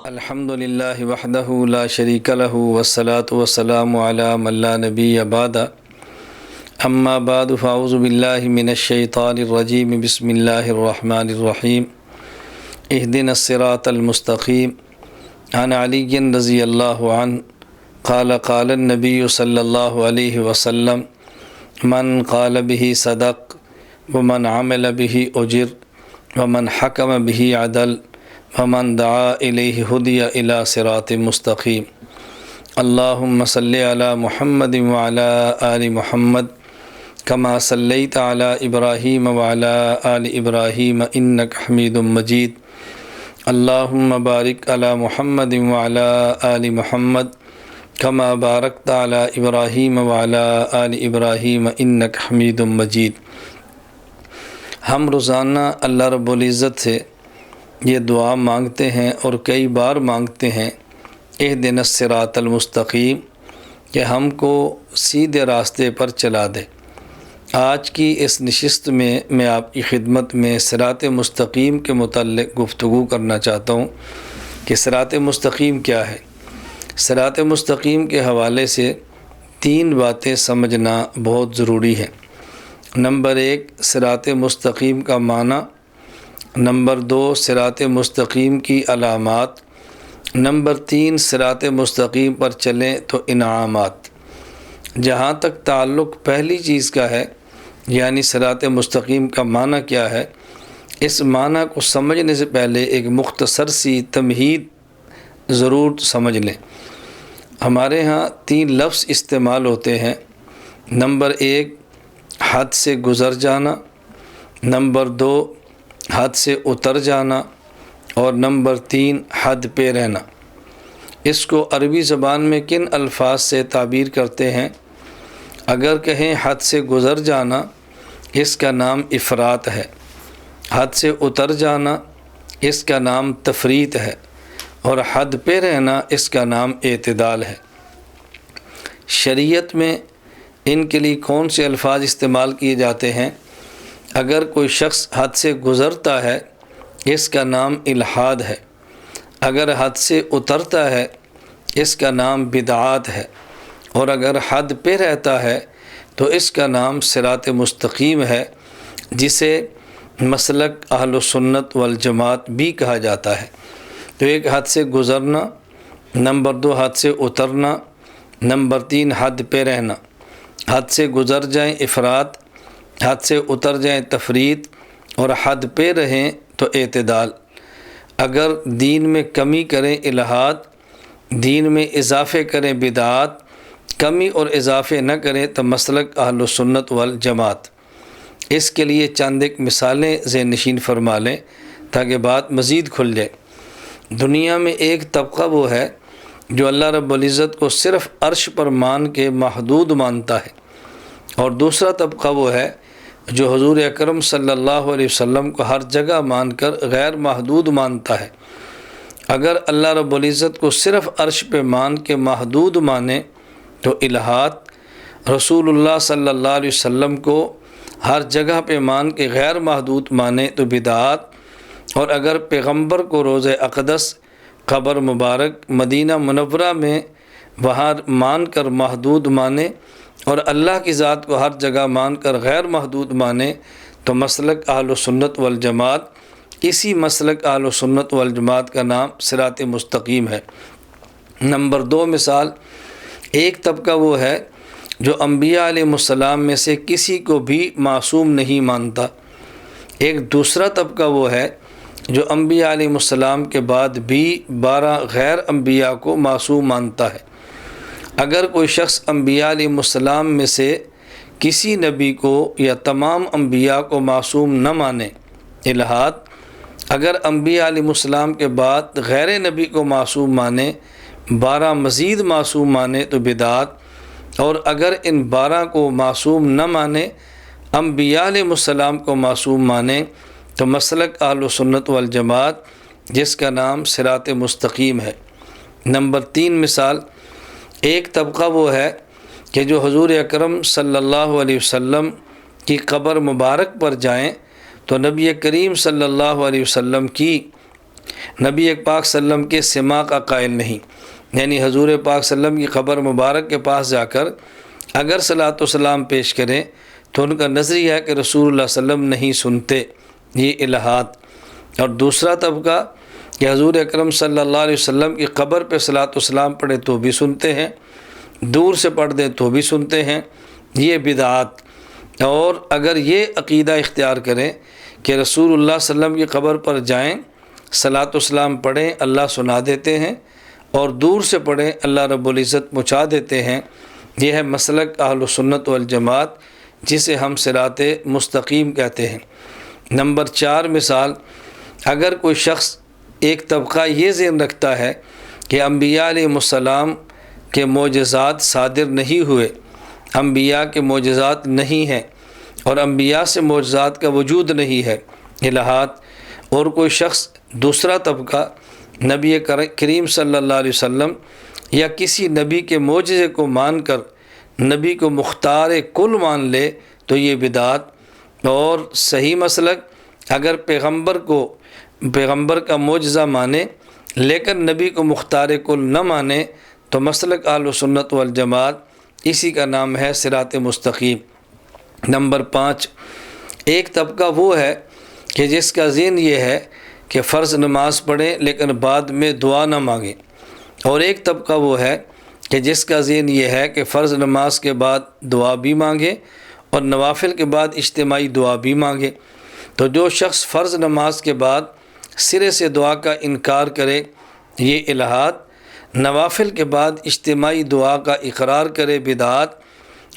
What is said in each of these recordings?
الحمدللہ وحدہ لا شریک لہ والصلاة والسلام علی من لا نبی بعد اما بعد فاعوذ باللہ من الشیطان الرجیم بسم اللہ الرحمن الرحیم اہدنا الصراط المستقیم عن علی رضی اللہ عنہ قال قال النبی صلی اللہ علیہ وسلم من قال به صدق ومن عمل به اجر ومن حکم به عدل ومن دعا الیہ ہدی الی صراط مستقیم اللہم صلی علی محمد وعلی آل محمد کما صلیت علی ابراہیم وعلی آل ابراہیم انک حمید مجید اللہم بارک علی محمد وعلی آل محمد کما بارکت علی ابراہیم وعلی آل ابراہیم انک حمید مجید۔ ہم روزانہ اللہ رب العزت سے یہ دعا مانگتے ہیں اور کئی بار مانگتے ہیں، اہدنا الصراط المستقیم، کہ ہم کو سیدھے راستے پر چلا دے۔ آج کی اس نشست میں آپ کی خدمت میں صراط مستقیم کے متعلق گفتگو کرنا چاہتا ہوں کہ صراط مستقیم کیا ہے۔ صراط مستقیم کے حوالے سے تین باتیں سمجھنا بہت ضروری ہے۔ نمبر ایک، صراط مستقیم کا معنی۔ نمبر دو، صراط مستقیم کی علامات۔ نمبر تین، صراط مستقیم پر چلیں تو انعامات۔ جہاں تک تعلق پہلی چیز کا ہے، یعنی صراط مستقیم کا معنی کیا ہے، اس معنی کو سمجھنے سے پہلے ایک مختصر سی تمہید ضرور سمجھ لیں۔ ہمارے ہاں تین لفظ استعمال ہوتے ہیں۔ نمبر ایک، حد سے گزر جانا۔ نمبر دو، حد سے اتر جانا۔ اور نمبر تین، حد پہ رہنا۔ اس کو عربی زبان میں کن الفاظ سے تعبیر کرتے ہیں؟ اگر کہیں حد سے گزر جانا، اس کا نام افراط ہے۔ حد سے اتر جانا، اس کا نام تفریط ہے۔ اور حد پہ رہنا، اس کا نام اعتدال ہے۔ شریعت میں ان کے لیے کون سے الفاظ استعمال کیے جاتے ہیں؟ اگر کوئی شخص حد سے گزرتا ہے، اس کا نام الحاد ہے۔ اگر حد سے اترتا ہے، اس کا نام بدعات ہے۔ اور اگر حد پہ رہتا ہے تو اس کا نام صراط مستقیم ہے، جسے مسلک اہل سنت والجماعت بھی کہا جاتا ہے۔ تو ایک، حد سے گزرنا۔ نمبر دو، حد سے اترنا۔ نمبر تین، حد پہ رہنا۔ حد سے گزر جائیں افراط، حد سے اتر جائیں تفریط، اور حد پہ رہیں تو اعتدال۔ اگر دین میں کمی کریں الحاد، دین میں اضافے کریں بدعات، کمی اور اضافے نہ کریں تو مسلک اہل سنت والجماعت۔ اس کے لیے چند ایک مثالیں ذہن نشین فرما لیں تاکہ بات مزید کھل جائے۔ دنیا میں ایک طبقہ وہ ہے جو اللہ رب العزت کو صرف عرش پر مان کے محدود مانتا ہے، اور دوسرا طبقہ وہ ہے جو حضور اکرم صلی اللہ علیہ وسلم کو ہر جگہ مان کر غیر محدود مانتا ہے۔ اگر اللہ رب العزت کو صرف عرش پہ مان کے محدود مانے تو الحاد، رسول اللہ صلی اللہ علیہ وسلم کو ہر جگہ پہ مان کے غیر محدود مانے تو بدعات، اور اگر پیغمبر کو روضہ اقدس، قبر مبارک مدینہ منورہ میں وہاں مان کر محدود مانے، اور اللہ کی ذات کو ہر جگہ مان کر غیر محدود مانے تو مسلک اہل سنت والجماعت۔ اسی مسلک اہل سنت والجماعت کا نام صراط مستقیم ہے۔ نمبر دو مثال، ایک طبقہ وہ ہے جو انبیاء علیہ السلام میں سے کسی کو بھی معصوم نہیں مانتا۔ ایک دوسرا طبقہ وہ ہے جو انبیاء علیہ السلام کے بعد بھی 12 غیر انبیاء کو معصوم مانتا ہے۔ اگر کوئی شخص انبیاء علیہ السلام میں سے کسی نبی کو یا تمام انبیاء کو معصوم نہ مانے، الحاد، اگر انبیاء علیہ السلام کے بعد غیر نبی کو معصوم مانے، 12 مزید معصوم مانے تو بدعات، اور اگر ان 12 کو معصوم نہ مانے، انبیاء علیہ السلام کو معصوم مانے تو مسلک اہل سنت والجماعت، جس کا نام صراط مستقیم ہے۔ نمبر تین مثال، ایک طبقہ وہ ہے کہ جو حضور اکرم صلی اللہ علیہ وسلم کی قبر مبارک پر جائیں تو نبی کریم صلی اللہ علیہ وسلم کی نبی پاک صلی اللہ علیہ وسلم کے سما کا قائل نہیں، یعنی حضور پاک صلی اللہ علیہ وسلم کی قبر مبارک کے پاس جا کر اگر صلاۃ و سلام پیش کریں تو ان کا نظریہ ہے کہ رسول اللہ صلی اللہ علیہ وسلم نہیں سنتے، یہ الہاد۔ اور دوسرا طبقہ کہ حضور اکرم صلی اللہ علیہ وسلم کی قبر پہ صلاۃ و سلام پڑھیں تو بھی سنتے ہیں، دور سے پڑھ دیں تو بھی سنتے ہیں، یہ بدعات۔ اور اگر یہ عقیدہ اختیار کریں کہ رسول اللہ صلی اللہ علیہ وسلم کی قبر پر جائیں، صلاۃ و سلام پڑھیں، اللہ سنا دیتے ہیں، اور دور سے پڑھیں، اللہ رب العزت پہنچا دیتے ہیں، یہ ہے مسلک اہل سنت والجماعت، جسے ہم صراط مستقیم کہتے ہیں۔ نمبر 4 مثال، اگر کوئی شخص ایک طبقہ یہ ذہن رکھتا ہے کہ انبیاء علیہ السلام کے معجزات صادر نہیں ہوئے، انبیاء کے معجزات نہیں ہیں اور انبیاء سے معجزات کا وجود نہیں ہے، الہات۔ اور کوئی شخص دوسرا طبقہ نبی کریم صلی اللہ علیہ وسلم یا کسی نبی کے معجزے کو مان کر نبی کو مختار کل مان لے تو یہ بدعت۔ اور صحیح مسلک اگر پیغمبر کا معجزہ مانے لیکن نبی کو مختار کل نہ مانے تو مسلک اہل سنت والجماعت، اسی کا نام ہے صراط مستقیم۔ نمبر 5، ایک طبقہ وہ ہے کہ جس کا ذہن یہ ہے کہ فرض نماز پڑھیں لیکن بعد میں دعا نہ مانگیں، اور ایک طبقہ وہ ہے کہ جس کا ذہن یہ ہے کہ فرض نماز کے بعد دعا بھی مانگے اور نوافل کے بعد اجتماعی دعا بھی مانگے۔ تو جو شخص فرض نماز کے بعد سرے سے دعا کا انکار کرے یہ الہاد، نوافل کے بعد اجتماعی دعا کا اقرار کرے بدعات،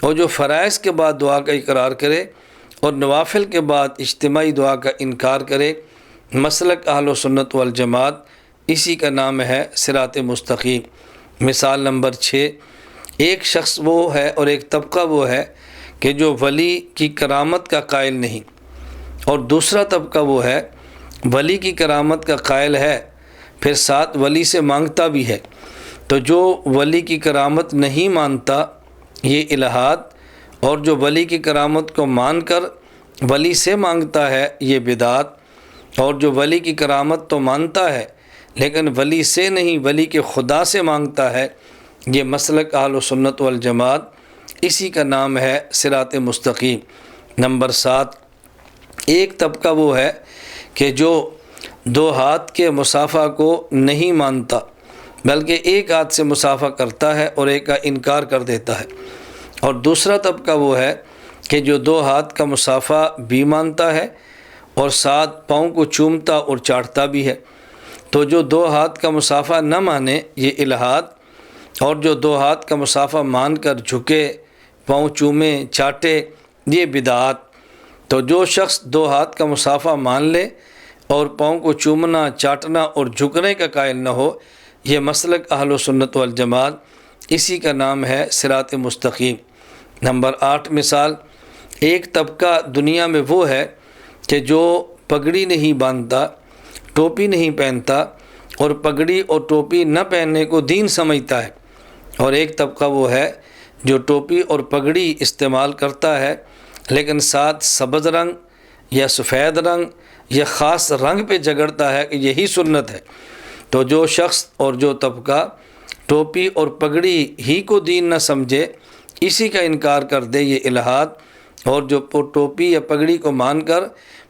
اور جو فرائض کے بعد دعا کا اقرار کرے اور نوافل کے بعد اجتماعی دعا کا انکار کرے، مسلک اہل سنت والجماعت، اسی کا نام ہے صراط مستقیم۔ مثال نمبر 6، ایک شخص وہ ہے اور ایک طبقہ وہ ہے کہ جو ولی کی کرامت کا قائل نہیں، اور دوسرا طبقہ وہ ہے ولی کی کرامت کا قائل ہے پھر ساتھ ولی سے مانگتا بھی ہے۔ تو جو ولی کی کرامت نہیں مانتا یہ الہاد، اور جو ولی کی کرامت کو مان کر ولی سے مانگتا ہے یہ بدعت۔ اور جو ولی کی کرامت تو مانتا ہے لیکن ولی سے نہیں ولی کے خدا سے مانگتا ہے، یہ مسلک اہل سنت والجماعت، اسی کا نام ہے صراط مستقیم۔ نمبر 7، ایک طبقہ وہ ہے کہ جو 2 ہاتھ کے مصافحہ کو نہیں مانتا بلکہ ایک ہاتھ سے مصافحہ کرتا ہے اور ایک کا انکار کر دیتا ہے، اور دوسرا طبقہ وہ ہے کہ جو 2 ہاتھ کا مصافحہ بھی مانتا ہے اور ساتھ پاؤں کو چومتا اور چاٹتا بھی ہے۔ تو جو 2 ہاتھ کا مصافحہ نہ مانے یہ الہاد، اور جو 2 ہاتھ کا مصافحہ مان کر جھکے، پاؤں چومے، چاٹے، یہ بدعات۔ تو جو شخص 2 ہاتھ کا مصافحہ مان لے اور پاؤں کو چومنا، چاٹنا اور جھکنے کا قائل نہ ہو، یہ مسلک اہل سنت والجماعت، اسی کا نام ہے صراط مستقیم۔ نمبر 8 مثال، ایک طبقہ دنیا میں وہ ہے کہ جو پگڑی نہیں باندھتا، ٹوپی نہیں پہنتا اور پگڑی اور ٹوپی نہ پہننے کو دین سمجھتا ہے، اور ایک طبقہ وہ ہے جو ٹوپی اور پگڑی استعمال کرتا ہے لیکن ساتھ سبز رنگ یا سفید رنگ یا خاص رنگ پہ جگڑتا ہے کہ یہی سنت ہے۔ تو جو شخص اور جو طبقہ ٹوپی اور پگڑی ہی کو دین نہ سمجھے، اسی کا انکار کر دے یہ الہاد، اور جو ٹوپی یا پگڑی کو مان کر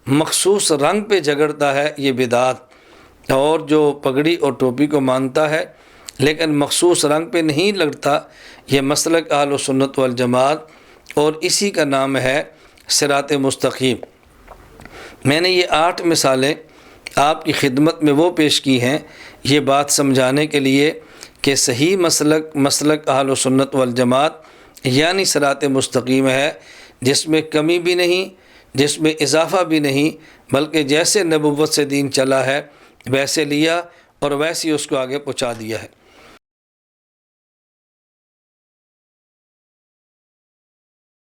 مخصوص رنگ پہ جگڑتا ہے یہ بدعت، اور جو پگڑی اور ٹوپی کو مانتا ہے لیکن مخصوص رنگ پہ نہیں لگتا، یہ مسلک اہل سنت والجماعت، اور اسی کا نام ہے صراط مستقیم۔ میں نے یہ 8 مثالیں آپ کی خدمت میں وہ پیش کی ہیں یہ بات سمجھانے کے لیے کہ صحیح مسلک اہل سنت والجماعت یعنی صراط مستقیم ہے، جس میں کمی بھی نہیں، جس میں اضافہ بھی نہیں، بلکہ جیسے نبوت سے دین چلا ہے ویسے لیا اور ویسے ہی اس کو آگے پہنچا دیا ہے۔